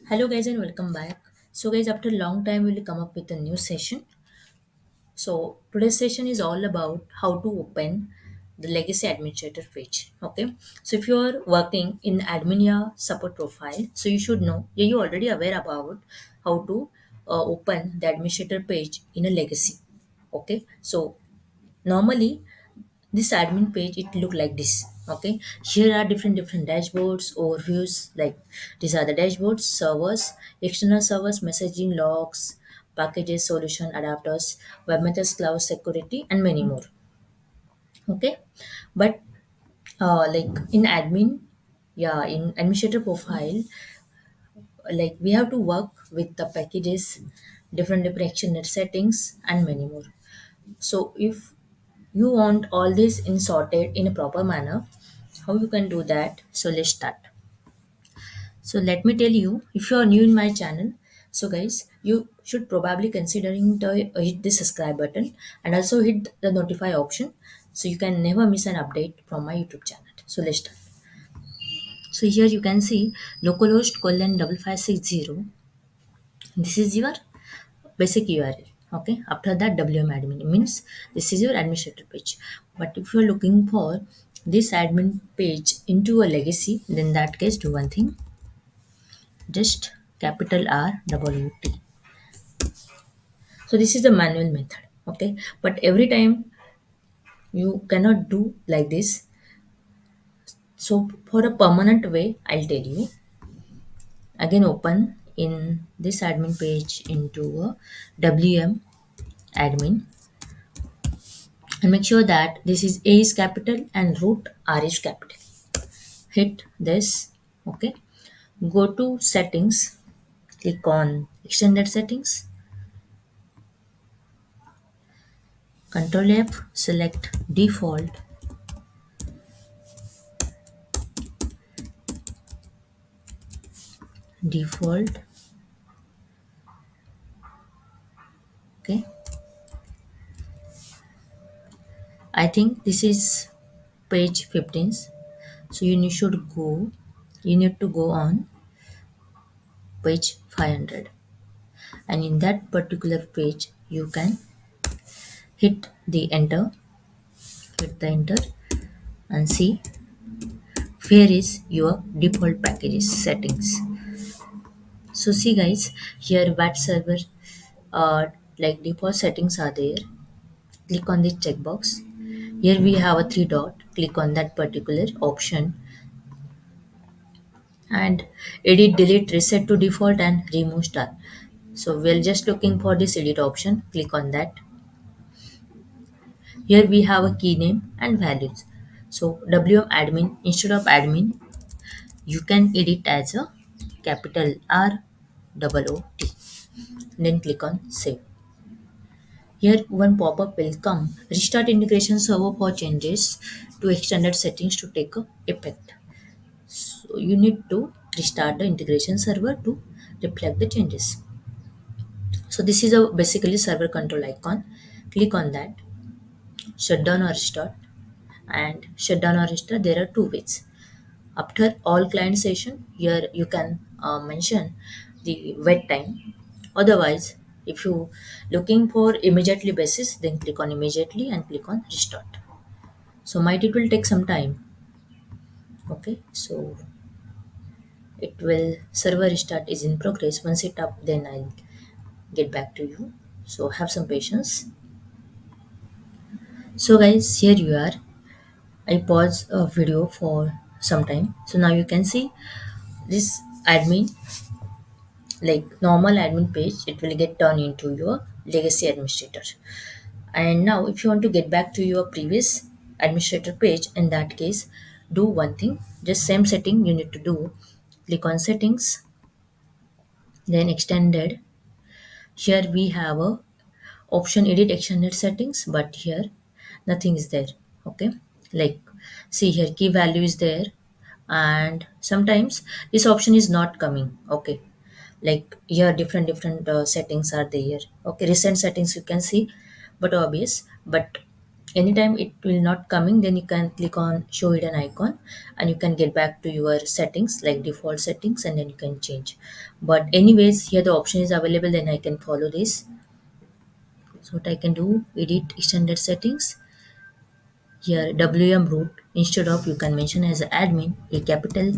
Hello guys and welcome back. So guys, after a long time we'll come up with a new session. So today's session is all about how to open the legacy administrator page. Okay. So if you're working in admin support profile, so you should know, you already aware about how to open the administrator page in a legacy. Okay. So normally this admin page it look like this. Okay, here are different dashboards overviews, like these are the dashboards, servers, external servers, messaging logs, packages, solution adapters, webmethods, cloud security, and many more. Okay, but like in admin, yeah, in administrator profile, like we have to work with the packages, different extended settings, and many more. So if you want all this in sorted in a proper manner, how you can do that? So let's start. So let me tell you, if you are new in my channel, so guys, you should probably considering the hit the subscribe button and also hit the notify option so you can never miss an update from my YouTube channel. So let's start. So here you can see localhost colon 5560. This is your basic URL. Okay, after that WM admin means this is your administrator page. But if you're looking for this admin page into a legacy, then that case do one thing, just capital RWT. So this is the manual method. Okay, but every time you cannot do like this. So for a permanent way, I'll tell you, again open in this admin page into a WM admin and make sure that this is A is capital and root R is capital. Hit this. Okay, go to settings, click on extended settings, control F, select default. Okay, I think this is page 15, so you need to go on page 500, and in that particular page you can hit the enter, hit the enter and see where is your default packages settings. So see guys, here what server like default settings are there. Click on the checkbox. Here we have a three dot. Click on that particular option and edit, delete, reset to default and remove star. So we're just looking for this edit option. Click on that. Here we have a key name and values. So WM admin instead of admin, you can edit as a capital R double O T. Then click on save. Here one pop-up will come. Restart integration server for changes to extended settings to take effect. So you need to restart the integration server to reflect the changes. So this is a basically server control icon. Click on that. Shutdown or restart. And shutdown or restart, there are two ways. After all client session, here you can mention the wait time. Otherwise, if you looking for immediately basis, then click on immediately and click on restart. So might it will take some time. Okay, so it will server restart is in progress. Once it up, then I'll get back to you. So have some patience. So guys, here you are. I pause a video for some time. So now you can see this admin, like normal admin page, it will get turned into your legacy administrator. And now if you want to get back to your previous administrator page, in that case do one thing, just same setting you need to do. Click on settings, then extended. Here we have a option edit extended settings, but here nothing is there. Okay, like see here key value is there, and sometimes this option is not coming. Okay, like here different settings are there. Okay, recent settings you can see but obvious, but Anytime it will not coming, then you can click on show hidden icon, and you can get back to your settings like default settings, and then you can change. But anyways, here the option is available, then I can follow this. So what I can do, edit extended settings. Here wm root, instead of you can mention as admin a capital,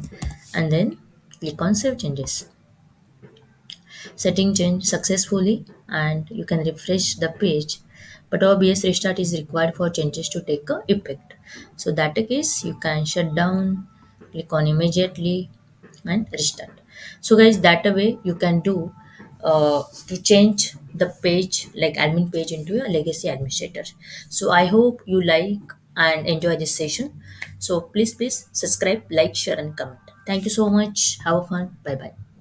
and then click on save changes. Setting change successfully, and you can refresh the page, but OBS restart is required for changes to take effect. So that case you can shut down, click on immediately, and restart. So guys, that a way you can do to change the page like admin page into a legacy administrator. So I hope you like and enjoy this session. So please subscribe, like, share, and comment. Thank you so much. Have fun. Bye bye.